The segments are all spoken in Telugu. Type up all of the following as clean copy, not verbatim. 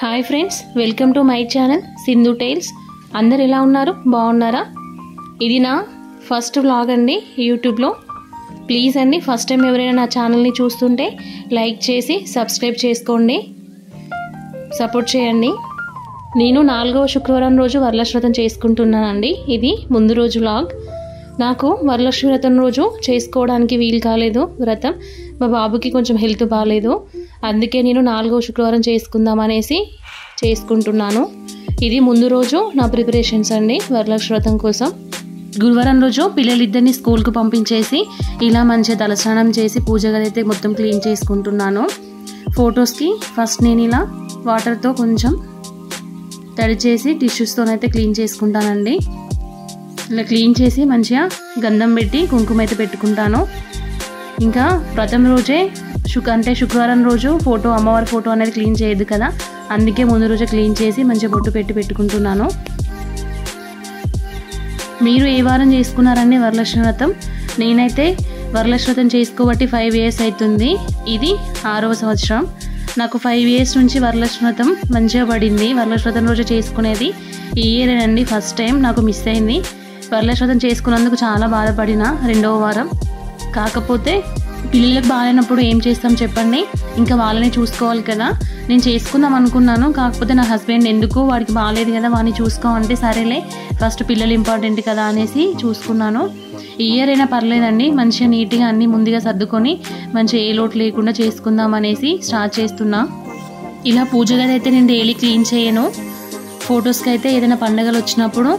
Hi friends, welcome to my channel Sindhu tiles. అందరు ఎలా ఉన్నారు? బాగున్నారా? ఇది నా ఫస్ట్ వ్లాగ్ అండి యూట్యూబ్లో. ప్లీజ్ అండి, ఫస్ట్ టైం ఎవరైనా నా ఛానల్ని చూస్తుంటే లైక్ చేసి సబ్స్క్రైబ్ చేసుకోండి, సపోర్ట్ చేయండి. నేను 4వ శుక్రవారం రోజు వరలక్ష్మి వ్రతం చేసుకుంటున్నానండి. ఇది ముందు రోజు వ్లాగ్. నాకు వరలక్ష్మి వ్రతం రోజు చేసుకోవడానికి వీలు కాలేదు వ్రతం. మా బాబుకి కొంచెం హెల్త్ బాగాలేదు, అందుకే నేను 4వ శుక్రవారం చేసుకుందాం అనేసి చేసుకుంటున్నాను. ఇది ముందు రోజు నా ప్రిపరేషన్స్ అండి వరలక్ష్మి వ్రతం కోసం. గురువారం రోజు పిల్లలిద్దరిని స్కూల్కి పంపించేసి ఇలా మంచిగా తలస్నానం చేసి పూజ గది అయితే మొత్తం క్లీన్ చేసుకుంటున్నాను. ఫొటోస్కి ఫస్ట్ నేను ఇలా వాటర్తో కొంచెం తడి చేసి టిష్యూస్తోనైతే క్లీన్ చేసుకుంటానండి. ఇలా క్లీన్ చేసి మంచిగా గంధం పెట్టి కుంకుమ అయితే పెట్టుకుంటాను. ఇంకా వ్రతం రోజే శుక్రవారం రోజు అమ్మవారి ఫోటో అనేది క్లీన్ చేయొద్దు కదా, అందుకే ముందు రోజే క్లీన్ చేసి మంచిగా బొట్టు పెట్టుకుంటున్నాను. మీరు ఏ వారం చేసుకున్నారండి వరలక్ష్మి వ్రతం? నేనైతే వరలక్ష్మి వ్రతం చేసుకోబట్టి 5 years అవుతుంది. ఇది 6వ సంవత్సరం. నాకు 5 years నుంచి వరలక్ష్మి వ్రతం మంచిగా పడింది. వరలక్ష్మి వ్రతం రోజు చేసుకునేది ఈ ఇయర్ అండి ఫస్ట్ టైం నాకు మిస్ అయింది. వరలక్ష్మి వ్రతం చేసుకున్నందుకు చాలా బాధపడిన 2వ వారం. కాకపోతే పిల్లలకు బాగాలేనప్పుడు ఏం చేస్తాం చెప్పండి, ఇంకా వాళ్ళని చూసుకోవాలి కదా. నేను చేసుకుందాం అనుకున్నాను, కాకపోతే నా హస్బెండ్ ఎందుకు వాడికి బాగాలేదు కదా వాడిని చూసుకో అంటే సరేలే ఫస్ట్ పిల్లలు ఇంపార్టెంట్ కదా అనేసి చూసుకున్నాను. ఈ ఇయర్ అయినా పర్లేదండి, మంచిగా నీట్గా అన్నీ ముందుగా సర్దుకొని మంచిగా ఏ లోటు లేకుండా చేసుకుందాం అనేసి స్టార్ట్ చేస్తున్నా. ఇలా పూజ గది అయితే నేను డైలీ క్లీన్ చేయను. ఫొటోస్కి అయితే ఏదైనా పండుగలు వచ్చినప్పుడు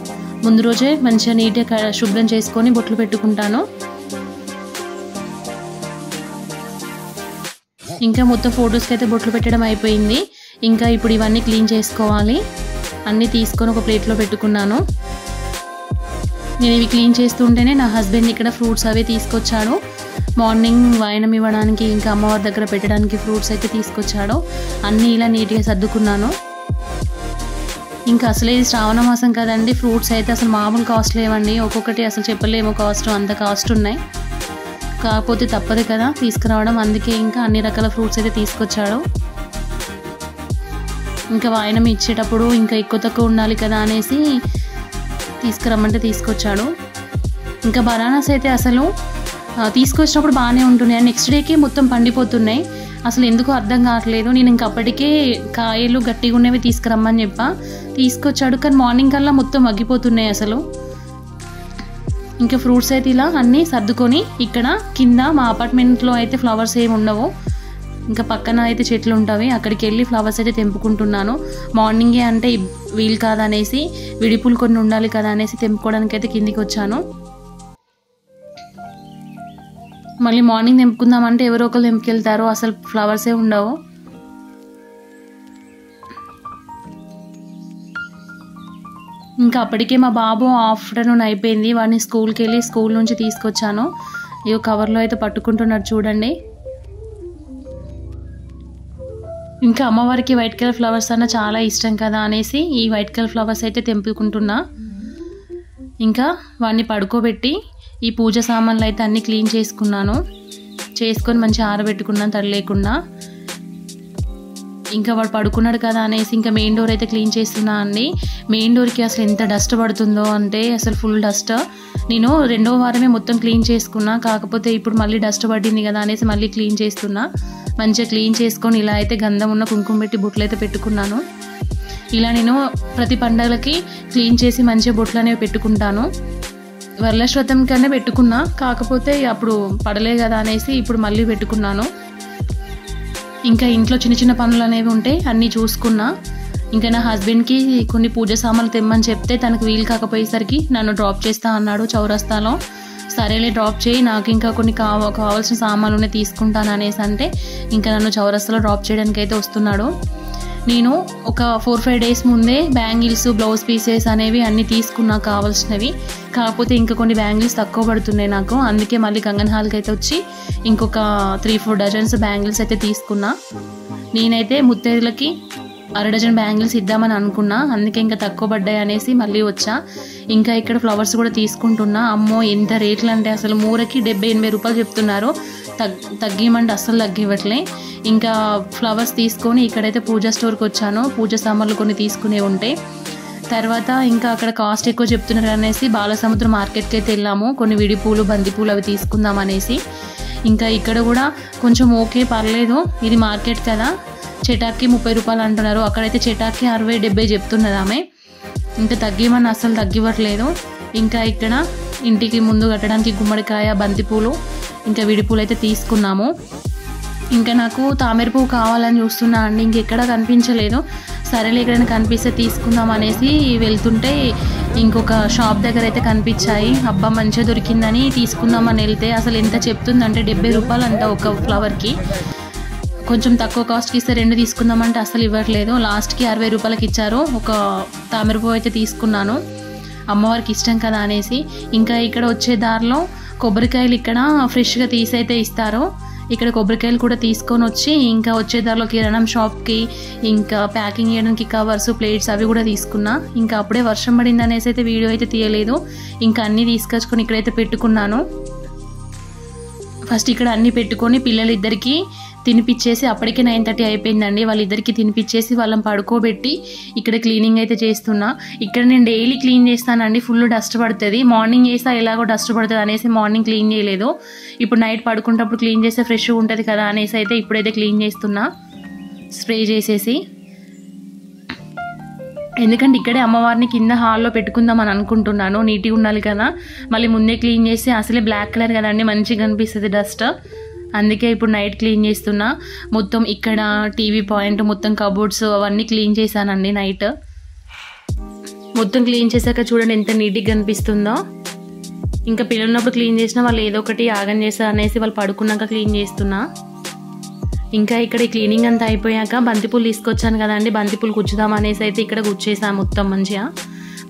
ముందు రోజే మంచిగా నీట్గా శుభ్రం చేసుకొని బొట్లు పెట్టుకుంటాను. ఇంకా మొత్తం ఫొటోస్కి అయితే బొట్లు పెట్టడం అయిపోయింది. ఇంకా ఇప్పుడు ఇవన్నీ క్లీన్ చేసుకోవాలి. అన్నీ తీసుకొని ఒక ప్లేట్లో పెట్టుకున్నాను. నేను ఇవి క్లీన్ చేస్తుంటేనే నా హస్బెండ్ ఇక్కడ ఫ్రూట్స్ అవి తీసుకొచ్చాడు. మార్నింగ్ వాయనం ఇవ్వడానికి ఇంకా అమ్మవారి దగ్గర పెట్టడానికి ఫ్రూట్స్ అయితే తీసుకొచ్చాడు. అన్నీ ఇలా నీట్గా సర్దుకున్నాను. ఇంకా అసలు ఇది శ్రావణ మాసం కదండి, ఫ్రూట్స్ అయితే అసలు మామూలు కాస్ట్ లేవండి. ఒక్కొక్కటి అసలు చెప్పలేము కాస్ట్, అంత కాస్ట్ ఉన్నాయి. కాకపోతే తప్పదు కదా తీసుకురావడం, అందుకే ఇంకా అన్ని రకాల ఫ్రూట్స్ అయితే తీసుకొచ్చాడు. ఇంకా వాయనం ఇచ్చేటప్పుడు ఇంకా ఎక్కువ తక్కువ ఉండాలి కదా అనేసి తీసుకురమ్మంటే తీసుకొచ్చాడు. ఇంకా బనానాస్ అయితే అసలు తీసుకొచ్చినప్పుడు బాగానే ఉంటున్నాయి, నెక్స్ట్ డేకి మొత్తం పండిపోతున్నాయి. అసలు ఎందుకో అర్థం కావట్లేదు. నేను ఇంక అప్పటికే కాయలు గట్టిగా ఉన్నవి తీసుకురమ్మని తీసుకొచ్చాడు, కానీ మార్నింగ్ కల్లా మొత్తం మగ్గిపోతున్నాయి అసలు. ఇంకా ఫ్రూట్స్ అయితే ఇలా అన్నీ సర్దుకొని ఇక్కడ కింద మా అపార్ట్మెంట్లో అయితే ఫ్లవర్స్ ఏమి ఉండవు, ఇంకా పక్కన అయితే చెట్లు ఉంటాయి, అక్కడికి వెళ్ళి ఫ్లవర్స్ అయితే తెంపుకుంటున్నాను. మార్నింగే అంటే వీలు కాదనేసి విడిపులు కొన్ని ఉండాలి కదా అనేసి తెంపుకోవడానికి అయితే కిందికి వచ్చాను. మళ్ళీ మార్నింగ్ తెంపుకుందామంటే ఎవరో ఒకరు తెంపుకెళ్తారు, అసలు ఫ్లవర్సే ఉండవు. ఇంకా అప్పటికే మా బాబు ఆఫ్టర్నూన్ అయిపోయింది, వాడిని స్కూల్కి వెళ్ళి స్కూల్ నుంచి తీసుకొచ్చాను. ఈ కవర్లో అయితే పట్టుకుంటున్నాడు చూడండి. ఇంకా అమ్మవారికి వైట్ కలర్ ఫ్లవర్స్ అన్న చాలా ఇష్టం కదా అనేసి ఈ వైట్ కలర్ ఫ్లవర్స్ అయితే తెంపుకుంటున్నా. ఇంకా వాడిని పడుకోబెట్టి ఈ పూజ సామాన్లు అయితే అన్నీ క్లీన్ చేసుకొని మంచిగా ఆరబెట్టుకున్నాను తడి లేకుండా. ఇంకా వాడు పడుకున్నాడు కదా అనేసి ఇంకా మెయిన్ డోర్ అయితే క్లీన్ చేస్తున్నా అండి. మెయిన్ డోర్కి అసలు ఎంత డస్ట్ పడుతుందో అంటే అసలు ఫుల్ డస్ట్. నేను 2వ వారమే మొత్తం క్లీన్ చేసుకున్నా, కాకపోతే ఇప్పుడు మళ్ళీ డస్ట్ పడింది కదా అనేసి మళ్ళీ క్లీన్ చేస్తున్నా. మంచిగా క్లీన్ చేసుకొని ఇలా అయితే గంధం ఉన్న కుంకుమ పెట్టి బొట్లు అయితే పెట్టుకున్నాను. ఇలా నేను ప్రతి పండగలకి క్లీన్ చేసి మంచిగా బొట్లు అనేవి పెట్టుకుంటాను. వరలక్ష్మి వ్రతం కన్నా పెట్టుకున్నా, కాకపోతే అప్పుడు పడలే కదా అనేసి ఇప్పుడు మళ్ళీ పెట్టుకున్నాను. ఇంకా ఇంట్లో చిన్న చిన్న పనులు అనేవి ఉంటే అన్నీ చూసుకున్నా. ఇంకా నా హస్బెండ్కి కొన్ని పూజ సామాన్లు తెమ్మని చెప్తే తనకు వీలు కాకపోయేసరికి నన్ను డ్రాప్ చేస్తా అన్నాడు చౌరస్తాలో. సరేలే డ్రాప్ చేయి, నాకు ఇంకా కొన్ని కావాల్సిన సామాన్లు తీసుకుంటాను అనేసి అంటే ఇంకా నన్ను చౌరస్తాలో డ్రాప్ చేయడానికి అయితే వస్తున్నాడు. నేను ఒక 4-5 days ముందే బ్యాంగిల్స్, బ్లౌజ్ పీసెస్ అనేవి అన్నీ తీసుకున్నా కావాల్సినవి. కాకపోతే ఇంకా కొన్ని బ్యాంగిల్స్ తక్కువ పడుతున్నాయి నాకు, అందుకే మళ్ళీ గంగన్ హాల్కి అయితే వచ్చి ఇంకొక 3-4 డజన్స్ బ్యాంగిల్స్ అయితే తీసుకున్నా. నేనైతే ముత్తైదులకి అర డజన్ బ్యాంగిల్స్ ఇద్దామని అనుకున్నా, అందుకే ఇంకా తక్కువ పడ్డాయి అనేసి మళ్ళీ వచ్చా. ఇంకా ఇక్కడ ఫ్లవర్స్ కూడా తీసుకుంటున్నా. అమ్మో ఎంత రేట్లు అంటే అసలు మూరకి 70-80 రూపాయలు చెప్తున్నారు. తగ్గిమంటే అస్సలు తగ్గివ్వట్లే. ఇంకా ఫ్లవర్స్ తీసుకొని ఇక్కడైతే పూజా స్టోర్కి వచ్చాను. పూజ సామాన్లు కొన్ని తీసుకునే ఉంటాయి. తర్వాత ఇంకా అక్కడ కాస్ట్ ఎక్కువ చెప్తున్నారు అనేసి బాలసముద్రం మార్కెట్కి అయితే వెళ్ళాము. కొన్ని విడిపూలు, బంతిపూలు అవి తీసుకుందాం అనేసి. ఇంకా ఇక్కడ కూడా కొంచెం ఓకే పర్లేదు, ఇది మార్కెట్ కదా, చెటాక్కి 30 రూపాయలు అంటున్నారు. అక్కడైతే చెటాక్కి 60-70 చెప్తున్నది ఆమె. ఇంకా తగ్గిమని అస్సలు తగ్గివ్వట్లేదు. ఇంకా ఇక్కడ ఇంటికి ముందు కట్టడానికి గుమ్మడికాయ, బంతిపూలు, ఇంకా విడిపూలు అయితే తీసుకున్నాము. ఇంకా నాకు తామర పువ్వు కావాలని చూస్తున్నా అండి, ఇంకెక్కడ కనిపించలేదు. సరేలే ఎక్కడైనా కనిపిస్తే తీసుకుందాం అనేసి వెళ్తుంటే ఇంకొక షాప్ దగ్గర అయితే కనిపించాయి. అబ్బా మంచిగా దొరికిందని తీసుకుందామని వెళ్తే అసలు ఎంత చెప్తుందంటే 70 రూపాయలు అంట ఒక ఫ్లవర్కి. కొంచెం తక్కువ కాస్ట్కి ఇస్తే 2 తీసుకుందామంటే అసలు ఇవ్వట్లేదు. లాస్ట్కి 60 రూపాయలకి ఇచ్చారు. ఒక తామర పువ్వు అయితే తీసుకున్నాను, అమ్మవారికి ఇష్టం కదా అనేసి. ఇంకా ఇక్కడ వచ్చే దారిలో కొబ్బరికాయలు ఇక్కడ ఫ్రెష్గా తీసైతే ఇస్తారు. ఇక్కడ కొబ్బరికాయలు కూడా తీసుకొని వచ్చి ఇంకా వచ్చే దారిలో కిరాణం షాప్కి ఇంకా ప్యాకింగ్ చేయడానికి కవర్స్, ప్లేట్స్ అవి కూడా తీసుకున్నా. ఇంకా అప్పుడే వర్షం పడింది అనేసి అయితే వీడియో అయితే తీయలేదు. ఇంకా అన్నీ తీసుకొచ్చుకొని ఇక్కడైతే పెట్టుకున్నాను. ఫస్ట్ ఇక్కడ అన్నీ పెట్టుకొని పిల్లలిద్దరికీ తినిపించేసి అప్పటికే 9:30 అయిపోయిందండి. వాళ్ళిద్దరికి తినిపించేసి వాళ్ళని పడుకోబెట్టి ఇక్కడ క్లీనింగ్ అయితే చేస్తున్నా. ఇక్కడ నేను డైలీ క్లీన్ చేస్తానండి, ఫుల్ డస్ట్ పడుతుంది. మార్నింగ్ చేస్తా ఎలాగో డస్ట్ పడుతుంది అనేసి మార్నింగ్ క్లీన్ చేయలేదు. ఇప్పుడు నైట్ పడుకుంటప్పుడు క్లీన్ చేస్తే ఫ్రెష్గా ఉంటుంది కదా అనేసి అయితే ఇప్పుడైతే క్లీన్ చేస్తున్నా స్ప్రే చేసేసి. ఎందుకంటే ఇక్కడే అమ్మవారిని కింద హాల్లో పెట్టుకుందామని అనుకుంటున్నాను. నీట్గా ఉండాలి కదా, మళ్ళీ ముందే క్లీన్ చేస్తే అసలే బ్లాక్ కలర్ కదండి, మంచిగా కనిపిస్తుంది డస్ట్. అందుకే ఇప్పుడు నైట్ క్లీన్ చేస్తున్నా. మొత్తం ఇక్కడ టీవీ పాయింట్, మొత్తం కబోర్డ్స్ అవన్నీ క్లీన్ చేశానండి నైట్. మొత్తం క్లీన్ చేశాక చూడండి ఎంత నీట్గా కనిపిస్తుందో. ఇంకా పిల్లలు ఉన్నప్పుడు క్లీన్ చేసినా వాళ్ళు ఏదో ఒకటి ఆగం చేస్తారు అనేసి వాళ్ళు పడుకున్నాక క్లీన్ చేస్తున్నా. ఇంకా ఇక్కడ క్లీనింగ్ అంతా అయిపోయాక బంతిపూలు తీసుకొచ్చాను కదండి, బంతిపూలు గుచ్చుదాం అనేసి అయితే ఇక్కడ గుచ్చేసాను మొత్తం మంచిగా.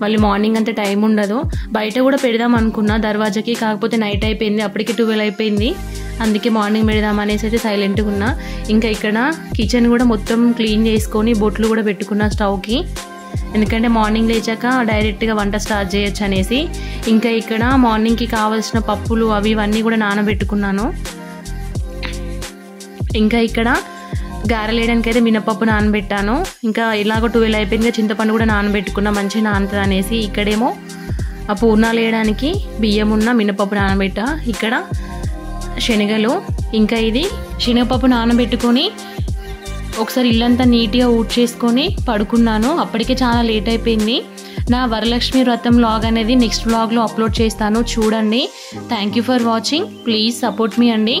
మళ్ళీ మార్నింగ్ అంతా టైం ఉండదు. బయట కూడా పెడదాం అనుకున్నా దర్వాజాకి, కాకపోతే నైట్ అయిపోయింది, అప్పటికే 12 అయిపోయింది. అందుకే మార్నింగ్ పెడదాం అనేసి అయితే సైలెంట్గా ఉన్నా. ఇంకా ఇక్కడ కిచెన్ కూడా మొత్తం క్లీన్ చేసుకొని బొట్లు కూడా పెట్టుకున్నా స్టవ్కి, ఎందుకంటే మార్నింగ్ లేచాక డైరెక్ట్గా వంట స్టార్ట్ చేయొచ్చు అనేసి. ఇంకా ఇక్కడ మార్నింగ్కి కావాల్సిన పప్పులు అవి ఇవన్నీ కూడా నానబెట్టుకున్నాను. ఇంకా ఇక్కడ గారెలు వేయడానికి అయితే మినపప్పు నానబెట్టాను. ఇంకా ఇలాగో 12 అయిపోయింది, చింతపండు కూడా నానబెట్టుకున్నా మంచిగా నానుతుంది అనేసి. ఇక్కడేమో ఆ పూర్ణాలు వేయడానికి బియ్యం ఉన్న మినపప్పు నానబెట్టా. ఇక్కడ శనగలు, ఇంకా ఇది శనగపప్పు నానబెట్టుకొని ఒకసారి ఇల్లంతా నీట్గా ఊడ్చేసుకొని పడుకున్నాను. అప్పటికే చాలా లేట్ అయిపోయింది. నా వరలక్ష్మి వ్రతం వ్లాగ్ అనేది నెక్స్ట్ వ్లాగ్లో అప్లోడ్ చేస్తాను, చూడండి. Thank you for watching, please support me అండి.